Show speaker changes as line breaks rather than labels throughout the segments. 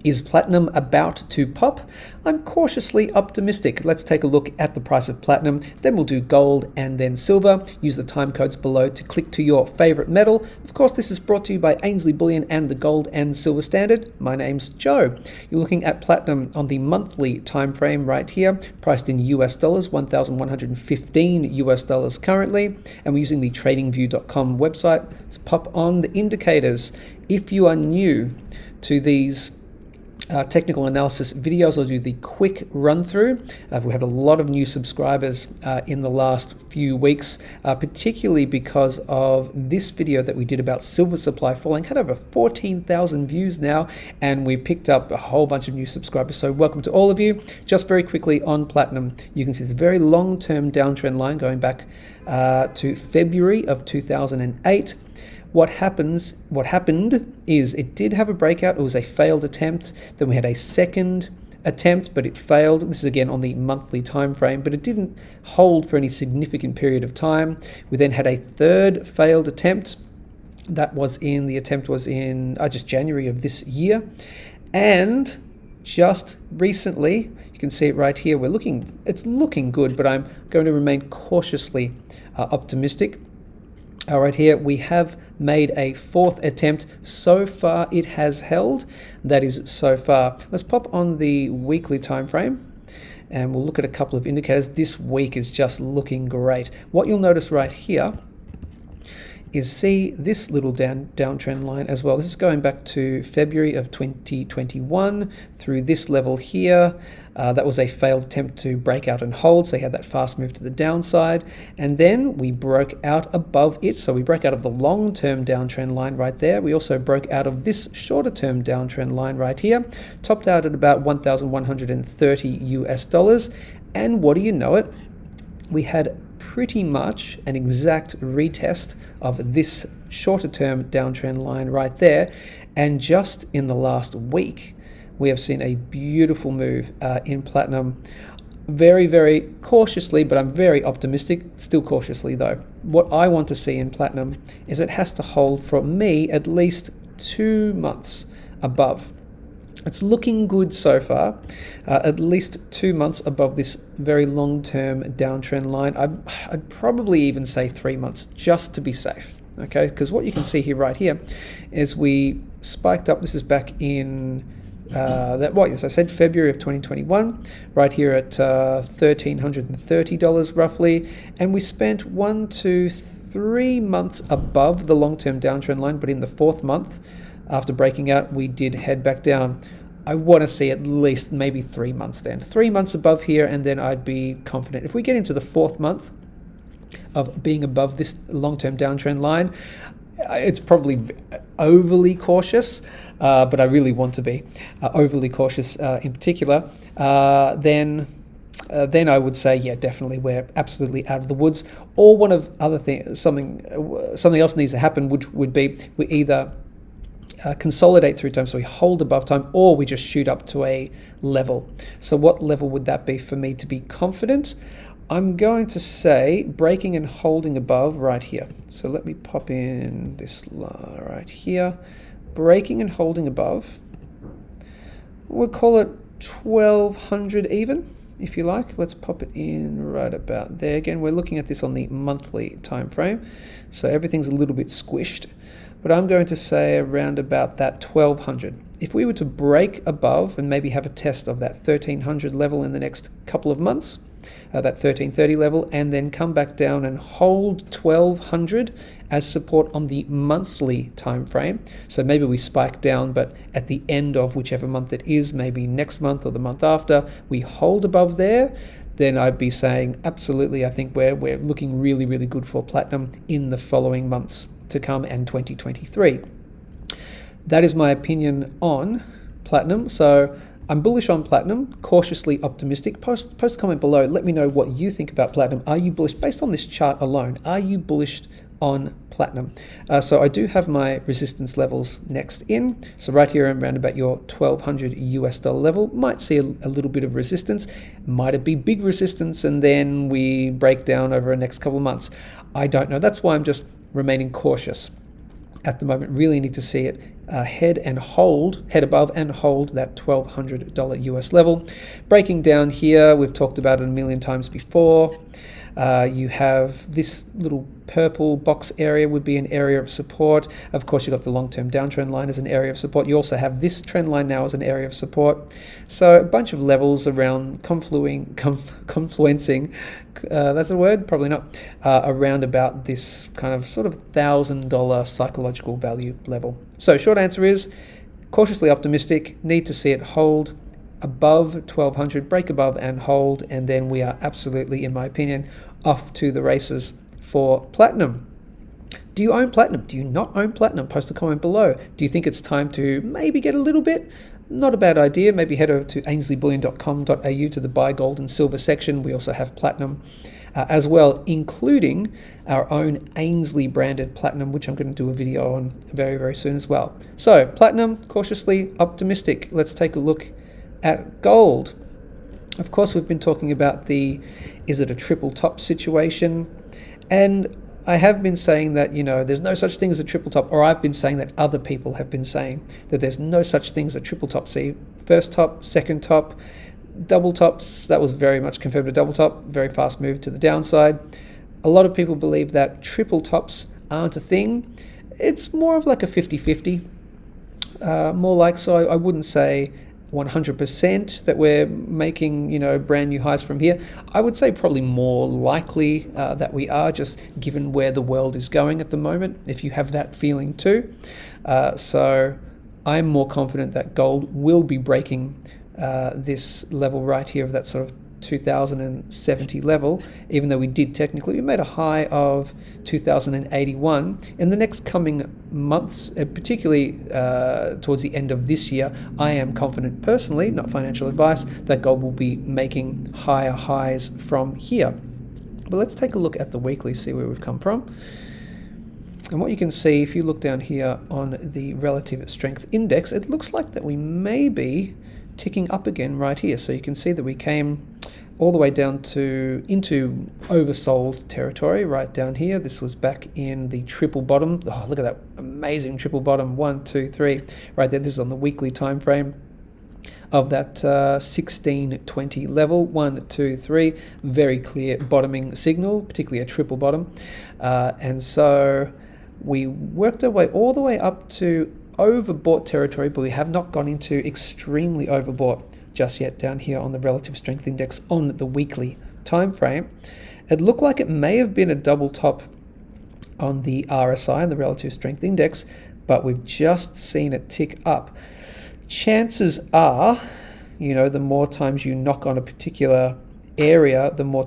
Is platinum about to pop? I'm cautiously optimistic. Let's take a look at the price of platinum, then we'll do gold and then silver. Use the time codes below to click to your favorite metal. Of course, this is brought to you by Ainslie Bullion and the Gold and Silver Standard. My name's Joe. You're looking at platinum on the monthly time frame right here, priced in US dollars, 1,115 US dollars currently, and we're using the tradingview.com website. Let's pop on the indicators. If you are new to these technical analysis videos, I'll do the quick run through. We had a lot of new subscribers in the last few weeks, particularly because of this video that we did about silver supply falling. Had over 14,000 views now, and we picked up a whole bunch of new subscribers. So welcome to all of you. Just very quickly on platinum, you can see this very long-term downtrend line going back to February of 2008. What happened is it did have a breakout. It was a failed attempt. Then we had a second attempt, but it failed. This is again on the monthly time frame, but it didn't hold for any significant period of time. We then had a third failed attempt. The attempt was in just January of this year. And just recently, you can see it right here, it's looking good, but I'm going to remain cautiously optimistic. Right here, we have made a fourth attempt. So far, it has held. That is so far. Let's pop on the weekly time frame, and we'll look at a couple of indicators. This week is just looking great. What you'll notice right here is see this little downtrend line as well. This is going back to February of 2021 through this level here. That was a failed attempt to break out and hold, so you had that fast move to the downside, and then we broke out above it. So we broke out of the long-term downtrend line right there. We also broke out of this shorter-term downtrend line right here, topped out at about 1,130 US dollars, and what do you know it? We had pretty much an exact retest of this shorter-term downtrend line right there, and just in the last week, we have seen a beautiful move in platinum. Very, very cautiously, but I'm very optimistic, still cautiously though. What I want to see in platinum is it has to hold for me at least 2 months above. It's looking good so far, at least 2 months above this very long-term downtrend line. I'd probably even say 3 months just to be safe, okay? Because what you can see here right here is we spiked up. This is back in as I said, February of 2021, right here at $1,330 roughly, and we spent 1 to 3 months above the long-term downtrend line, but in the fourth month, after breaking out, we did head back down. I want to see at least maybe 3 months then. 3 months above here, and then I'd be confident. If we get into the fourth month of being above this long-term downtrend line, it's probably overly cautious, but I really want to be overly cautious in particular. Then I would say, yeah, definitely we're absolutely out of the woods. Or one of other things, something else needs to happen, which would be we either consolidate through time, so we hold above time, or we just shoot up to a level. So what level would that be for me to be confident? I'm going to say breaking and holding above right here. So let me pop in this right here. Breaking and holding above. We'll call it 1,200 even, if you like. Let's pop it in right about there. Again, we're looking at this on the monthly time frame, so everything's a little bit squished. But I'm going to say around about that 1,200. If we were to break above and maybe have a test of that 1,300 level in the next couple of months, that 1,330 level, and then come back down and hold 1,200 as support on the monthly time frame. So maybe we spike down, but at the end of whichever month it is, maybe next month or the month after, we hold above there, then I'd be saying absolutely, I think we're looking really, really good for platinum in the following months to come and 2023. That is my opinion on platinum. So I'm bullish on platinum, cautiously optimistic. Post a comment below. Let me know what you think about platinum. Are you bullish? Based on this chart alone, are you bullish on platinum? So I do have my resistance levels next in. So right here around about your 1,200 US dollar level, might see a little bit of resistance. Might it be big resistance and then we break down over the next couple of months? I don't know. That's why I'm just remaining cautious. at the moment. Really need to see it head above and hold that $1,200 US level. Breaking down here, we've talked about it a million times before. You have this little purple box area would be an area of support. Of course, you've got the long-term downtrend line as an area of support. You also have this trend line now as an area of support. So a bunch of levels around confluencing, that's a word? Probably not, around about this kind of sort of $1,000 psychological value level. So short answer is cautiously optimistic, need to see it hold above 1200, break above and hold, and then we are absolutely, in my opinion, off to the races for platinum. Do you own platinum? Do you not own platinum? Post a comment below. Do you think it's time to maybe get a little bit? Not a bad idea. Maybe head over to ainslieBullion.com.au to the buy gold and silver section. We also have platinum as well, including our own Ainslie branded platinum, which I'm going to do a video on very, very soon as well. So platinum, cautiously optimistic. Let's take a look at gold. Of course, we've been talking about is it a triple top situation? And I have been saying that, there's no such thing as a triple top, or I've been saying that other people have been saying that there's no such thing as a triple top. See, first top, second top, double tops, that was very much confirmed a double top, very fast move to the downside. A lot of people believe that triple tops aren't a thing. It's more of like a 50-50, more like, so I wouldn't say 100% that we're making, brand new highs from here. I would say probably more likely that we are, just given where the world is going at the moment, if you have that feeling too. So I'm more confident that gold will be breaking this level right here of that sort of 2070 level, even though we made a high of 2081. In the next coming months, particularly towards the end of this year, I am confident personally, not financial advice, that gold will be making higher highs from here. But let's take a look at the weekly, see where we've come from. And what you can see, if you look down here on the relative strength index, it looks like that we may be ticking up again right here. So you can see that we came all the way down into oversold territory right down here. This was back in the triple bottom. Oh, look at that amazing triple bottom, 1, 2, 3 right there. This is on the weekly time frame of that 1620 level, 1, 2, 3, very clear bottoming signal, particularly a triple bottom. And so we worked our way all the way up to overbought territory, but we have not gone into extremely overbought just yet down here on the relative strength index on the weekly time frame. It looked like it may have been a double top on the RSI and the relative strength index, but we've just seen it tick up. Chances are, the more times you knock on a particular area, the more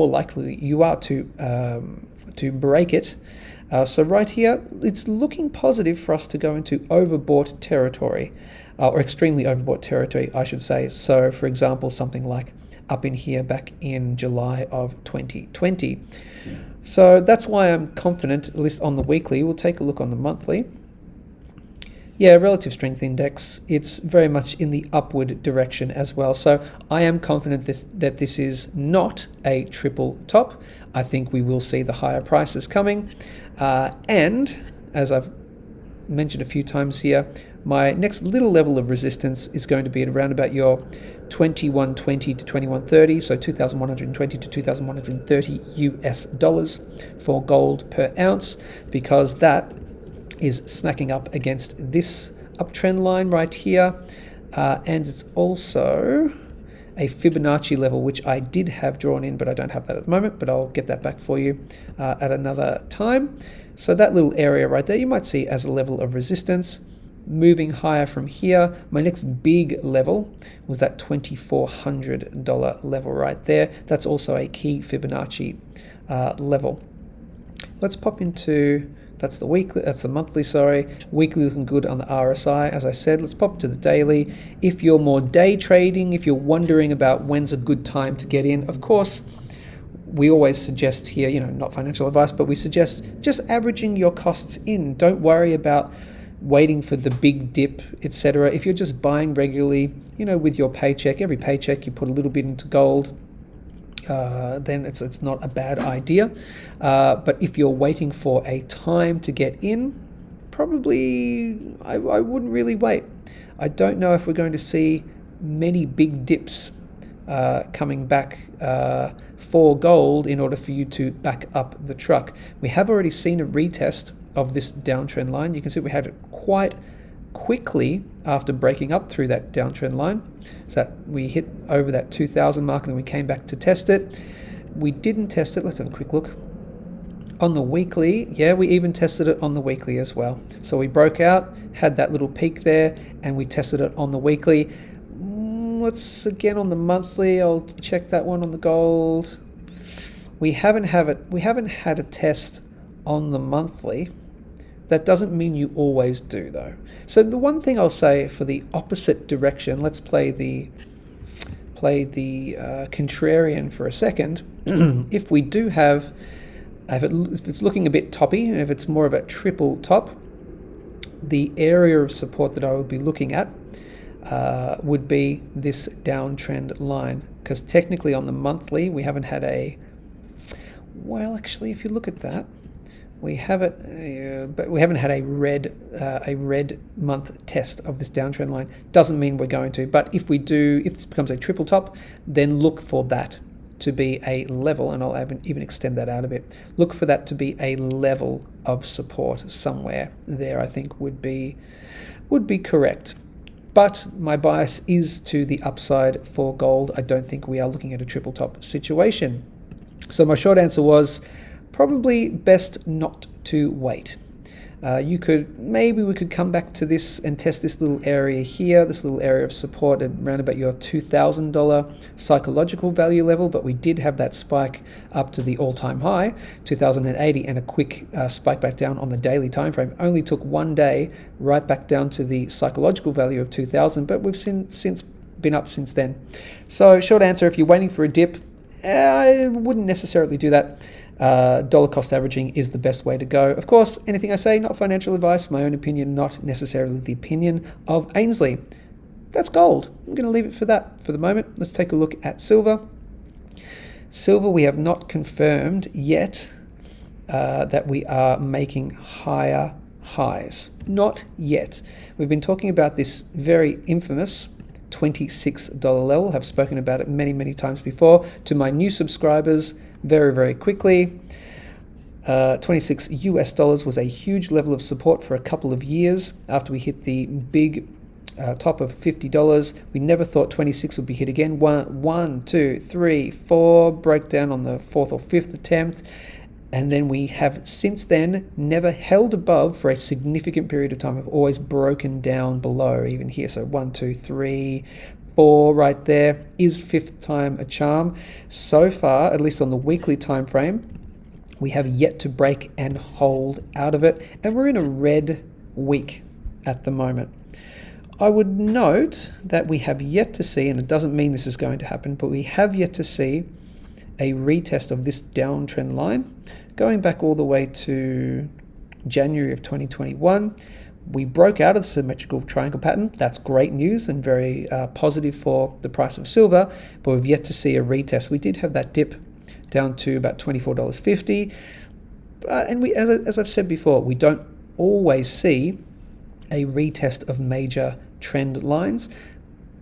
likely you are to break it. So right here, it's looking positive for us to go into overbought territory, or extremely overbought territory, I should say. So, for example, something like up in here back in July of 2020. So that's why I'm confident, at least on the weekly. We'll take a look on the monthly. Yeah, relative strength index, it's very much in the upward direction as well. So I am confident that this is not a triple top. I think we will see the higher prices coming. And as I've mentioned a few times here, my next little level of resistance is going to be at around about your 2120 to 2130, so 2,120 to 2,130 US dollars for gold per ounce, because that is smacking up against this uptrend line right here, and it's also a Fibonacci level, which I did have drawn in, but I don't have that at the moment, but I'll get that back for you at another time. So that little area right there, you might see as a level of resistance. Moving higher from here, my next big level was that $2,400 level right there. That's also a key Fibonacci level. Let's pop into, that's the monthly, sorry. Weekly looking good on the RSI, as I said. Let's pop to the daily. If you're more day trading, if you're wondering about when's a good time to get in, of course, we always suggest here, not financial advice, but we suggest just averaging your costs in. Don't worry about waiting for the big dip, etc. If you're just buying regularly, with your paycheck, every paycheck you put a little bit into gold, then it's not a bad idea. But if you're waiting for a time to get in, probably I wouldn't really wait. I don't know if we're going to see many big dips coming back for gold in order for you to back up the truck. We have already seen a retest of this downtrend line. You can see we had it quite quickly after breaking up through that downtrend line. So that we hit over that 2000 mark and then we came back to test it. We didn't test it. Let's have a quick look. On the weekly, yeah, we even tested it on the weekly as well. So we broke out, had that little peak there, and we tested it on the weekly. Let's again on the monthly. I'll check that one on the gold. We haven't had a test on the monthly. That doesn't mean you always do though. So the one thing I'll say for the opposite direction, let's play the contrarian for a second. If we do have, if it's looking a bit toppy, and if it's more of a triple top, the area of support that I would be looking at would be this downtrend line, because technically on the monthly we haven't had a, well actually if you look at that, we have it, but we haven't had a red month test of this downtrend line. Doesn't mean we're going to, but if we do, if this becomes a triple top, then look for that to be a level, and I'll even extend that out a bit. Look for that to be a level of support somewhere there. I think would be correct. But my bias is to the upside for gold. I don't think we are looking at a triple top situation. So my short answer was probably best not to wait. We could come back to this and test this little area here, this little area of support at around about your $2,000 psychological value level, but we did have that spike up to the all-time high, 2,080, and a quick spike back down on the daily time frame. Only took one day right back down to the psychological value of 2,000, but we've since been up since then. So short answer, if you're waiting for a dip, I wouldn't necessarily do that. Dollar cost averaging is the best way to go. Of course, anything I say, not financial advice, my own opinion, not necessarily the opinion of Ainslie. That's gold. I'm going to leave it for that for the moment. Let's take a look at silver. Silver, we have not confirmed yet that we are making higher highs. Not yet. We've been talking about this very infamous $26 level. Have spoken about it many, many times before. To my new subscribers, very, very quickly, 26 US dollars was a huge level of support for a couple of years after we hit the big top of $50. We never thought 26 would be hit again. One, two, three, four, broke down on the fourth or fifth attempt. And then we have since then never held above for a significant period of time. We've always broken down below, even here. So 1, 2, 3, 4 right there. Is fifth time a charm? So far, at least on the weekly time frame, we have yet to break and hold out of it. And we're in a red week at the moment. I would note that we have yet to see, and it doesn't mean this is going to happen, but we have yet to see a retest of this downtrend line going back all the way to January of 2021. We broke out of the symmetrical triangle pattern. That's great news and very positive for the price of silver, but we've yet to see a retest. We did have that dip down to about $24.50, and we, as I've said before, we don't always see a retest of major trend lines,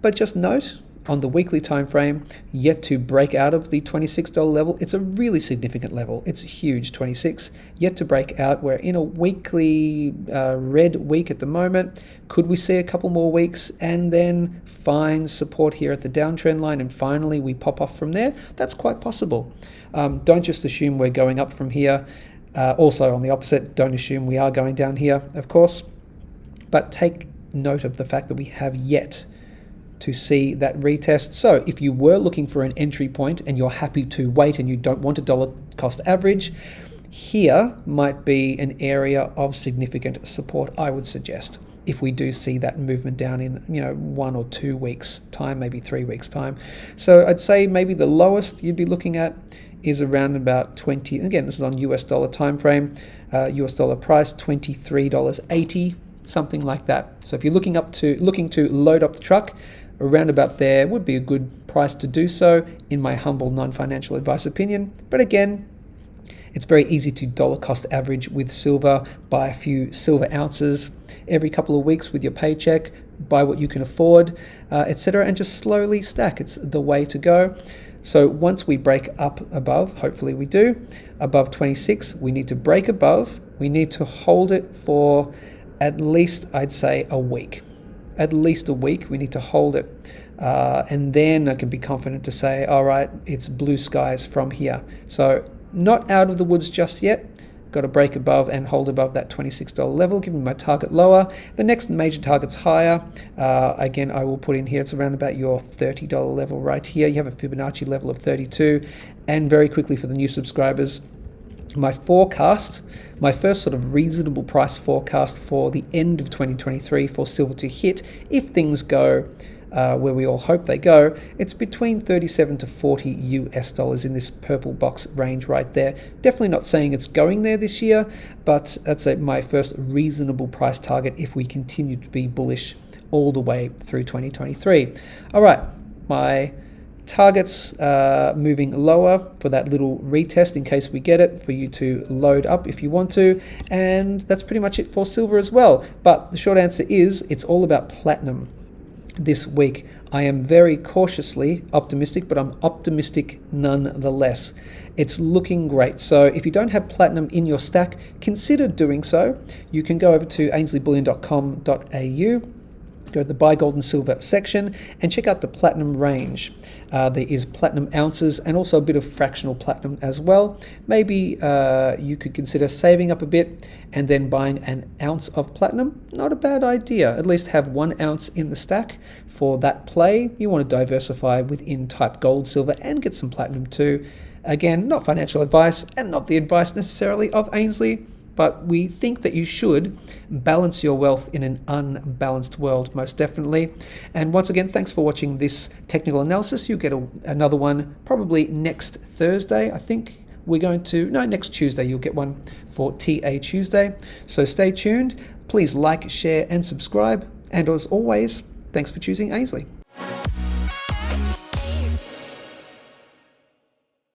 but just note on the weekly time frame, yet to break out of the $26 level. It's a really significant level. It's huge, 26, yet to break out. We're in a weekly red week at the moment. Could we see a couple more weeks and then find support here at the downtrend line and finally we pop off from there? That's quite possible. Don't just assume we're going up from here. Also on the opposite, don't assume we are going down here, of course, but take note of the fact that we have yet to see that retest. So if you were looking for an entry point and you're happy to wait and you don't want a dollar cost average, here might be an area of significant support, I would suggest, if we do see that movement down in 1 or 2 weeks time, maybe 3 weeks time. So I'd say maybe the lowest you'd be looking at is around about 20. Again, this is on US dollar time frame, US dollar price $23.80, something like that. So if you're looking to load up the truck, around about there would be a good price to do so, in my humble non-financial advice opinion. But again, it's very easy to dollar cost average with silver, buy a few silver ounces every couple of weeks with your paycheck, buy what you can afford, etc., and just slowly stack. It's the way to go. So once we break up above, hopefully we do, above 26, we need to break above. We need to hold it for at least, I'd say, a week. At least a week, we need to hold it. And then I can be confident to say, all right, it's blue skies from here. So not out of the woods just yet. Got to break above and hold above that $26 level, giving my target lower. The next major target's higher. Again, I will put in here, it's around about your $30 level right here. You have a Fibonacci level of 32. And very quickly for the new subscribers, my forecast, my first sort of reasonable price forecast for the end of 2023 for silver to hit, if things go where we all hope they go, it's between 37 to 40 US dollars in this purple box range right there. Definitely not saying it's going there this year, but that's my first reasonable price target if we continue to be bullish all the way through 2023. All right, my targets moving lower for that little retest in case we get it, for you to load up if you want to, and that's pretty much it for silver as well. But the short answer is it's all about platinum this week. I am very cautiously optimistic, but I'm optimistic nonetheless. It's looking great. So if you don't have platinum in your stack, consider doing so. You can go over to ainsleyBullion.com.au, go to the buy gold and silver section and check out the platinum range. There is platinum ounces and also a bit of fractional platinum as well. Maybe you could consider saving up a bit and then buying an ounce of platinum. Not a bad idea. At least have 1 ounce in the stack for that play. You want to diversify within type gold, silver, and get some platinum too. Again, not financial advice and not the advice necessarily of Ainslie, but we think that you should balance your wealth in an unbalanced world, most definitely. And once again, thanks for watching this technical analysis. You'll get another one probably next Thursday. I think we're going to, no, next Tuesday. You'll get one for TA Tuesday. So stay tuned. Please like, share, and subscribe. And as always, thanks for choosing Ainslie.